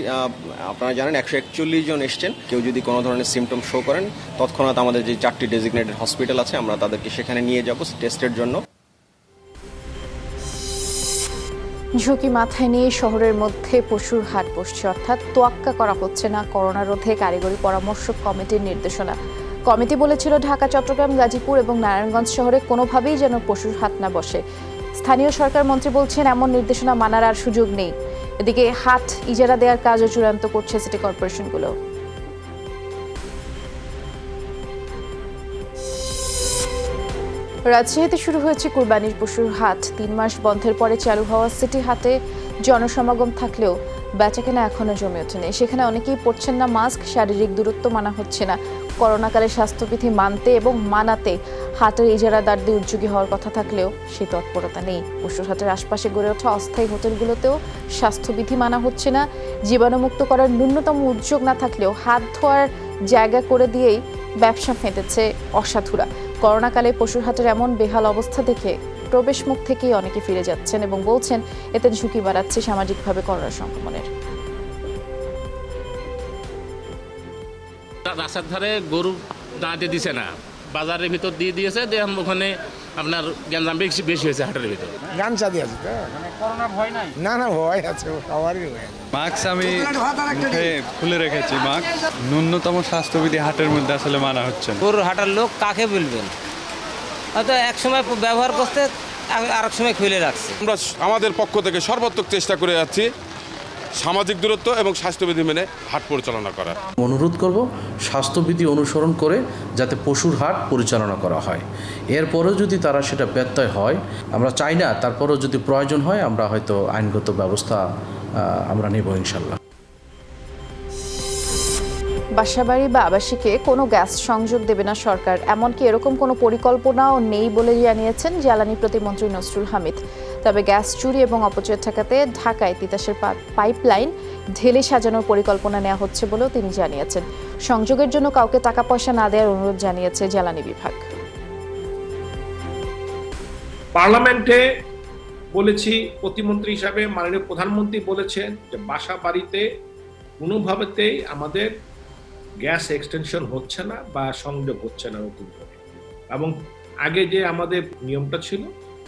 আপনারা জানেন 141 জন এসছেন। কেউ যদি কোনো ধরনের সিমটম শো করেন, তৎক্ষণাৎ আমাদের যে 4টি ডেজিগনেটেড হসপিটাল আছে, আমরা তাদেরকে সেখানে নিয়ে যাব টেস্টের জন্য। ঝুঁকি মাথায় নিয়ে শহরের মধ্যে পশুর হাট বসছে, অর্থাৎ তোয়াক্কা করা হচ্ছে না করোনা রোধে কারিগরি পরামর্শ কমিটির নির্দেশনা। কমিটি বলেছিল, ঢাকা, চট্টগ্রাম, গাজীপুর এবং নারায়ণগঞ্জ শহরে কোনোভাবেই যেন পশুর হাট না বসে। স্থানীয় সরকার মন্ত্রী বলছেন, এমন নির্দেশনা মানার আর সুযোগ নেই। এদিকে হাট ইজারা দেওয়ার কাজও চূড়ান্ত করছে সিটি কর্পোরেশনগুলো। রাজশাহীতে শুরু হয়েছে কুরবানির পশুর হাট। 3 মাস বন্ধের পরে চালু হওয়া সিটি হাটে জনসমাগম থাকলেও বেচাকেনা এখনো জমে ওঠেনি। সেখানে অনেকেই পড়ছেন না মাস্ক, শারীরিক দূরত্ব মানা হচ্ছে না। করোনাকালে স্বাস্থ্যবিধি মানতে এবং মানাতে হাটের ইজারাদারদের উদ্যোগী হওয়ার কথা থাকলেও সেই তৎপরতা নেই। পশুর হাটের আশপাশে গড়ে ওঠা অস্থায়ী হোটেলগুলোতেও স্বাস্থ্যবিধি মানা হচ্ছে না। জীবাণুমুক্ত করার ন্যূনতম উদ্যোগ না থাকলেও হাত ধোয়ার জায়গা করে দিয়েই ব্যবসা ফেঁদেছে অসাধুরা। করোনাকালে পশুর হাটের এমন বেহাল অবস্থা দেখে প্রবেশ মুখ থেকেই অনেকে ফিরে যাচ্ছেন এবং বলছেন এতে ঝুঁকি বাড়াচ্ছে সামাজিকভাবে করোনা সংক্রমণের। রাস্তার ধারে গরু দাঁড়াতে দিছে না, বাজারের ভিতর দিয়ে দিয়েছে, ওখানে আপনার গ্যাঞ্জাম বেশি হয়েছে হাটের ভিতর। গান চাঁদি আছে তো, করোনার ভয় নাই? না না, ভয় আছে, সবারই ভয় আছে। মাস্ক আমি খুলে রেখেছি। মাস্ক ন্যূনতম স্বাস্থ্যবিধি হাটের মধ্যে আসলে মানা হচ্ছে না। গরু হাটার লোক কাকে বলবেন? হয়তো এক সময় ব্যবহার করতে, আর এক সময় খুলে রাখছে। আমরা আমাদের পক্ষ থেকে সর্বাত্মক চেষ্টা করে যাচ্ছি সামাজিক দূরত্ব এবং স্বাস্থ্যবিধি মেনে হাট পরিচালনা করার। অনুরোধ করব স্বাস্থ্যবিধি অনুসরণ করে যাতে পশুর হাট পরিচালনা করা হয়। এরপরেও যদি তারা সেটা ব্যত্যয় হয়, আমরা চাই না, তারপরেও যদি প্রয়োজন হয় আমরা হয়তো আইনগত ব্যবস্থা আমরা নেব ইনশাল্লাহ। বাসাবাড়ি বা আবাসিকে কোনো গ্যাস সংযোগ দেবে না সরকার, এমনকি এরকম কোনো পরিকল্পনাও নেই বলে জানিয়েছেন জ্বালানি প্রতিমন্ত্রী নসরুল হামিদ। তবে গ্যাস চুরি এবং অপচয় ঠেকাতে ঢাকায় তিতাসের পাইপলাইন ঢেলে সাজানোর পরিকল্পনা নেওয়া হচ্ছে বলেও তিনি জানিয়েছেন। সংযোগের জন্য কাউকে টাকা পয়সা না দেওয়ার অনুরোধ জানিয়েছে জ্বালানি বিভাগ। পার্লামেন্টে বলেছি, প্রতিমন্ত্রী হিসাবে মাননীয় প্রধানমন্ত্রী বলেছেন যে বাসা বাড়িতে কোনোভাবেতেই আমাদের গ্যাস এক্সটেনশন হচ্ছে না বা সংযোগ হচ্ছে না নতুন করে, এবং আগে যে আমাদের নিয়মটা ছিল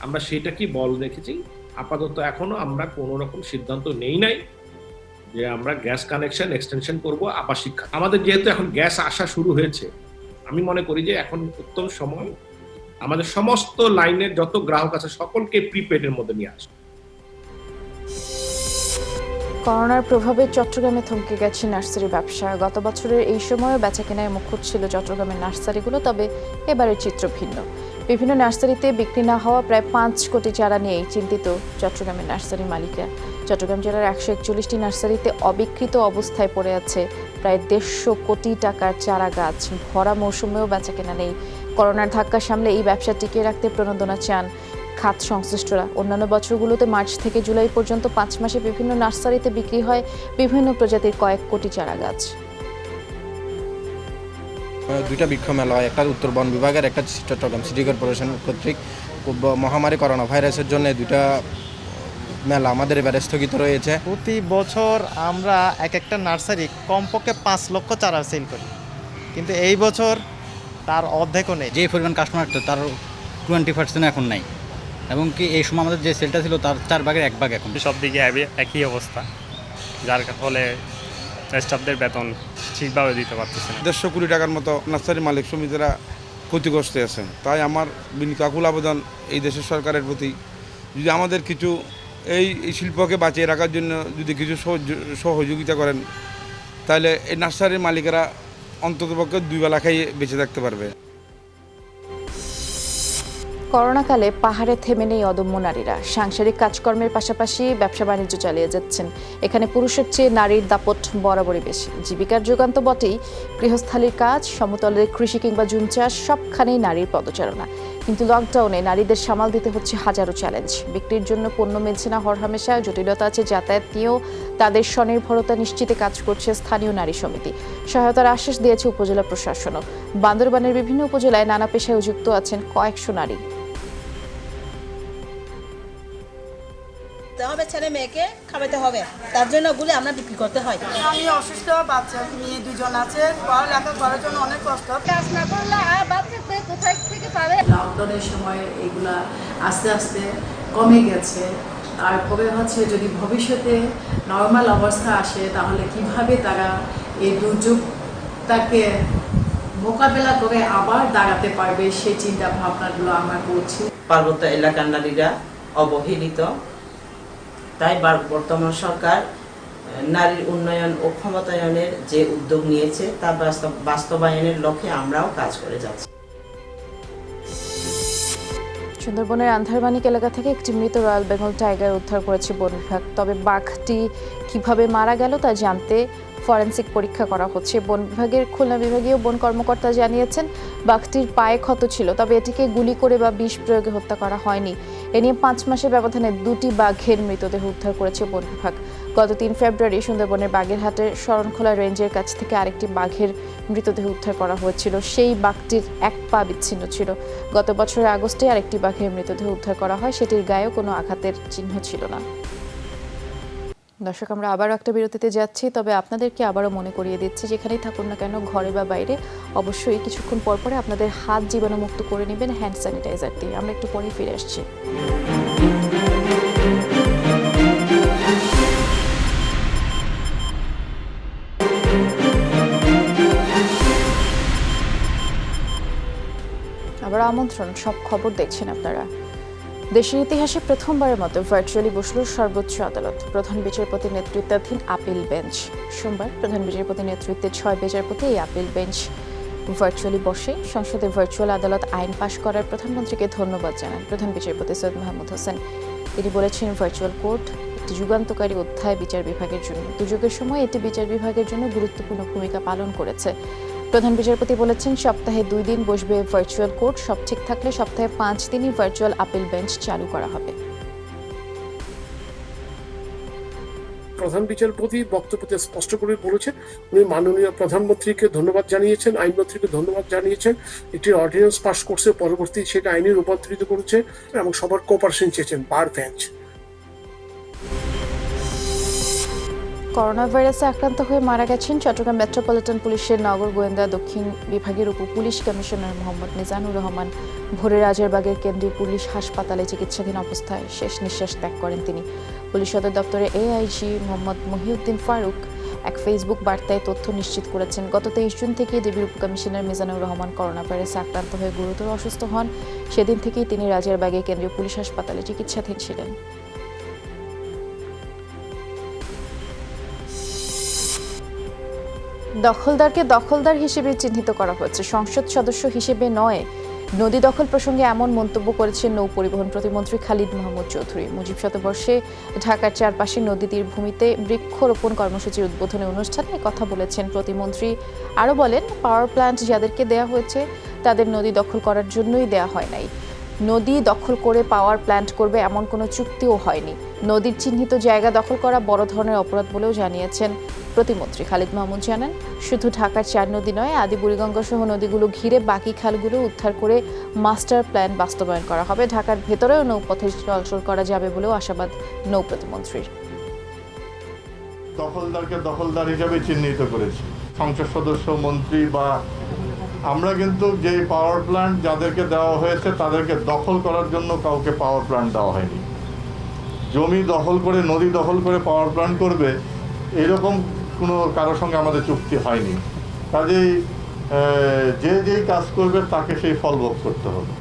আমরা সেটাকেই বল রেখেছি। আপাতত এখনো আমরা কোনো রকম সিদ্ধান্ত নেই নাই যে আমরা গ্যাস কানেকশন এক্সটেনশন করব আবাসিক। আমাদের যেহেতু এখন গ্যাস আসা শুরু হয়েছে, আমি মনে করি যে এখন উত্তম সময় আমাদের সমস্ত লাইনের যত গ্রাহক আছে সকলকে প্রিপেডের মধ্যে নিয়ে আসে। করোনার প্রভাবে চট্টগ্রামে থমকে গেছে নার্সারি ব্যবসা। গত বছরের এই সময়ে বেচাকেনায় মুখর ছিল চট্টগ্রামের নার্সারিগুলো, তবে এবারের চিত্র ভিন্ন। বিভিন্ন নার্সারিতে বিক্রি না হওয়া প্রায় 5 কোটি চারা নিয়েই চিন্তিত চট্টগ্রামের নার্সারি মালিকরা। চট্টগ্রাম জেলার 141টি নার্সারিতে অবিকৃত অবস্থায় পড়ে আছে প্রায় 150 কোটি টাকার চারা গাছ। ভরা মৌসুমেও বেচাকেনা নেই। করোনার ধাক্কা সামলে এই ব্যবসা টিকিয়ে রাখতে প্রণোদনা চান খাত সংশ্লিষ্টরা। অন্যান্য বছরগুলোতে মার্চ থেকে জুলাই পর্যন্ত 5 মাসে বিভিন্ন নার্সারিতে বিক্রি হয় বিভিন্ন প্রজাতির কয়েক কোটি চারা গাছ। দুইটা বৃক্ষ মেলা হয়, একটা উত্তর বন বিভাগের, একটা চট্টগ্রাম সিটি কর্পোরেশন কর্তৃক মহামারী করোনা ভাইরাসের জন্য দুইটা মেলা আমাদের এবারে স্থগিত রয়েছে। প্রতি বছর আমরা এক একটা নার্সারি কমপক্ষে 5 লক্ষ চারা সেল করি, কিন্তু এই বছর তার অর্ধেকও নেই। যে পরিমাণ কাস্টমার তার 20% এখন নাই, এবং কি এই সময় আমাদের যে সেলটা ছিল তার 4 ভাগের 1 ভাগ এখন। সব দিকে একই অবস্থা, যার ফলে স্টাফদের বেতন ঠিকভাবে দিতে পারতেছে না। 150 কোটি টাকার মতো নার্সারি মালিক সমিতিরা ক্ষতিগ্রস্ত আছেন। তাই আমার বিনীত আকুল আবেদন এই দেশের সরকারের প্রতি, যদি আমাদের কিছু এই শিল্পকে বাঁচিয়ে রাখার জন্য যদি কিছু সহযোগিতা করেন, তাহলে এই নার্সারির মালিকেরা অন্ততপক্ষে 2 বেলা খাইয়ে বেঁচে থাকতে পারবে। করোনাকালে পাহাড়ে থেমে নেই অদম্য নারীরা। সাংসারিক কাজকর্মের পাশাপাশি ব্যবসা বাণিজ্য চালিয়ে যাচ্ছেন। এখানে পুরুষের চেয়ে নারীর দাপট বরাবরই বেশি। জীবিকার যোগান তো বটেই, গৃহস্থালির কাজ, সমতলের কৃষি কিংবা জুম চাষ, সবখানেই নারীর পদচারণা। কিন্তু লকডাউনে নারীদের সামাল দিতে হচ্ছে হাজারো চ্যালেঞ্জ। বিক্রির জন্য পণ্য মিলছে না হরহামেশা, জটিলতা আছে যাতায়াত নিয়েও। তাদের স্বনির্ভরতা নিশ্চিতে কাজ করছে স্থানীয় নারী সমিতি। সহায়তার আশ্বাস দিয়েছে উপজেলা প্রশাসনও। বান্দরবানের বিভিন্ন উপজেলায় নানা পেশায় যুক্ত আছেন কয়েকশো নারী। হবে ছেলে মেয়েকে খাওয়াতে হবে, তার জন্য ওগুলি আমরা বিক্রি করতে হয়। আমি অসুস্থ, বাচ্চা মেয়ে 2জন আছে, পড়ালেখা করার জন্য অনেক কষ্ট। কাজ না করলে আর বাচ্চা কোথায় থেকে পাবে? লকডাউনের সময় এগুলা আস্তে আস্তে কমে গেছে। তারপরে হচ্ছে যদি ভবিষ্যতে নর্মাল অবস্থা আসে তাহলে কিভাবে তারা এই দুর্যোগটাকে মোকাবেলা করে আবার দাঁড়াতে পারবে, সেই চিন্তা ভাবনাগুলো আমরা করছি। পার্বত্য এলাকার নারীরা অবহেলিত, তাই বর্তমান সরকার নারীর উন্নয়ন ও ক্ষমতায়নের যে উদ্যোগ নিয়েছে তা বাস্তবায়নের লক্ষ্যে আমরাও কাজ করে যাচ্ছি। সুন্দরবনের আন্ধারমানিক এলাকা থেকে একটি মৃত রয়্যাল বেঙ্গল টাইগার উদ্ধার করেছে বন বিভাগ। তবে বাঘটি কিভাবে মারা গেল তা জানতে ফরেনসিক পরীক্ষা করা হচ্ছে। বন বিভাগের খুলনা বিভাগীয় বন কর্মকর্তা জানিয়েছেন, বাঘটির পায়ে ক্ষত ছিল, তবে এটিকে গুলি করে বা বিষ প্রয়োগে হত্যা করা হয়নি। এ নিয়ে 5 মাসের ব্যবধানে 2টি বাঘের মৃতদেহ উদ্ধার করেছে বন বিভাগ। গত 3 ফেব্রুয়ারি সুন্দরবনের বাগেরহাটের শরণখোলা রেঞ্জের কাছ থেকে আরেকটি বাঘের মৃতদেহ উদ্ধার করা হয়েছিল। সেই বাঘটির এক পা বিচ্ছিন্ন ছিল। গত বছরের আগস্টে আরেকটি বাঘের মৃতদেহ উদ্ধার করা হয়, সেটির গায়েও কোনো আঘাতের চিহ্ন ছিল না। দর্শক, আমরা আবারও একটা বিরতিতে যাচ্ছি, তবে আপনাদেরকে আবারও মনে করিয়ে দিচ্ছি, যেখানেই থাকুন না কেন, ঘরে বা বাইরে, অবশ্যই কিছুক্ষণ পর পরে আপনাদের হাত জীবাণুমুক্ত করে নেবেন হ্যান্ড স্যানিটাইজার দিয়ে। আমরা একটু পরে ফিরে আসছি। আবার আমন্ত্রণ, সব খবর দেখছেন আপনারা। দেশের ইতিহাসে প্রথমবারের মতো ভার্চুয়ালি বসল সর্বোচ্চ আদালত। প্রধান বিচারপতির নেতৃত্বাধীন আপিল বেঞ্চ। সোমবার প্রধান বিচারপতির নেতৃত্বে 6 বিচারপতি এই আপিল বেঞ্চ ভার্চুয়ালি বসে। সংসদে ভার্চুয়াল আদালত আইন পাশ করার প্রধানমন্ত্রীকে ধন্যবাদ জানান প্রধান বিচারপতি সৈয়দ মাহমুদ হোসেন। তিনি বলেছেন, ভার্চুয়াল কোর্ট একটি যুগান্তকারী অধ্যায় বিচার বিভাগের জন্য। দুর্যোগের সময় এটি বিচার বিভাগের জন্য গুরুত্বপূর্ণ ভূমিকা পালন করেছে। প্রধান বিচারপতি বলেছেন, সপ্তাহে 2 দিন বসবে ভার্চুয়াল কোর্ট। সব ঠিক থাকলে সপ্তাহে 5 দিনই ভার্চুয়াল আপিল বেঞ্চ চালু করা হবে। প্রধান বিচারপতি বক্তব্যতে স্পষ্ট করে বলেছেন, উনি মাননীয় প্রধানমন্ত্রীকে ধন্যবাদ জানিয়েছেন, আইনমন্ত্রীকে ধন্যবাদ জানিয়েছেন। একটি অর্ডিন্যান্স পাস করছে, পরবর্তী সেটা আইনে রূপান্তরিত করেছে এবং সবার কোঅপারেশন চেয়েছেন বার বেঞ্চ। করোনা ভাইরাসে আক্রান্ত হয়ে মারা গেছেন চট্টগ্রাম মেট্রোপলিটন পুলিশের নগর গোয়েন্দা দক্ষিণ বিভাগের উপপুলিশ কমিশনার মোহাম্মদ মিজানুর রহমান। ভোরে রাজারবাগের কেন্দ্রীয় পুলিশ হাসপাতালে চিকিৎসাধীন অবস্থায় শেষ নিঃশ্বাস ত্যাগ করেন তিনি। পুলিশ সদর দপ্তরে এআইজি মোহাম্মদ মহিউদ্দিন ফারুক এক ফেসবুক বার্তায় তথ্য নিশ্চিত করেছেন। গত 23 জুন থেকে ডিবির উপকমিশনার মিজানুর রহমান করোনা ভাইরাসে আক্রান্ত হয়ে গুরুতর অসুস্থ হন। সেদিন থেকেই তিনি রাজারবাগে কেন্দ্রীয় পুলিশ হাসপাতালে চিকিৎসাধীন ছিলেন। দখলদারকে দখলদার হিসেবে চিহ্নিত করা হয়েছে, সংসদ সদস্য হিসেবে নয়। নদী দখল প্রসঙ্গে এমন মন্তব্য করেছেন নৌ পরিবহন প্রতিমন্ত্রী খালিদ মাহমুদ চৌধুরী। মুজিব শতবর্ষে ঢাকার চারপাশে নদীটির ভূমিতে বৃক্ষরোপণ কর্মসূচির উদ্বোধনী অনুষ্ঠানে কথা বলেছেন প্রতিমন্ত্রী। আরও বলেন, পাওয়ার প্ল্যান্ট যাদেরকে দেয়া হয়েছে তাদের নদী দখল করার জন্যই দেয়া হয় নাই। নদী দখল করে পাওয়ার প্ল্যান্ট করবে এমন কোনো চুক্তিও হয়নি। নদীর চিহ্নিত জায়গা দখল করা বড় ধরনের অপরাধ বলেও জানিয়েছেন প্রতিমন্ত্রী খালিদ মাহমুদ। জানান, শুধু ঢাকার 4 নদী নয়, আদি বুড়িগঙ্গা সহ নদীগুলো ঘিরে বাকি খালগুলো উদ্ধার করে মাস্টার প্ল্যান বাস্তবায়ন করা হবে। ঢাকার ভেতরেও নৌপথে চলাচল করা যাবে বলেও আশাবাদ নৌ প্রতিমন্ত্রীর। দখলদারকে দখলদার হিসাবে চিহ্নিত করেছি সংসদ সদস্য, মন্ত্রী বা আমরা, কিন্তু যে পাওয়ার প্ল্যান্ট যাদেরকে দেওয়া হয়েছে তাদেরকে দখল করার জন্য কাউকে পাওয়ার প্ল্যান্ট দেওয়া হয়নি। জমি দখল করে, নদী দখল করে পাওয়ার প্ল্যান্ট করবে এরকম কোনো কারোর সঙ্গে আমাদের চুক্তি হয়নি। কাজেই যে যেই কাজ করবে তাকে সেই ফল ভোগ করতে হবে।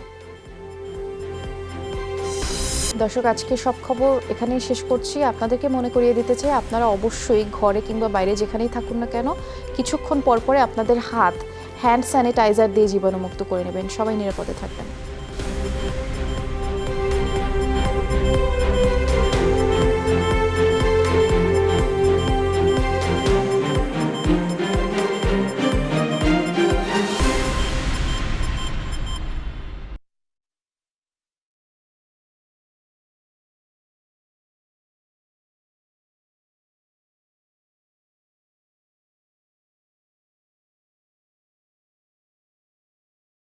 দর্শক, আজকে সব খবর এখানেই শেষ করছি। আপনাদেরকে মনে করিয়ে দিতে চাই, আপনারা অবশ্যই ঘরে কিংবা বাইরে যেখানেই থাকুন না কেন, কিছুক্ষণ পর পরে আপনাদের হাত হ্যান্ড স্যানিটাইজার দিয়ে জীবাণুমুক্ত করে নেবেন। সবাই নিরাপদে থাকবেন।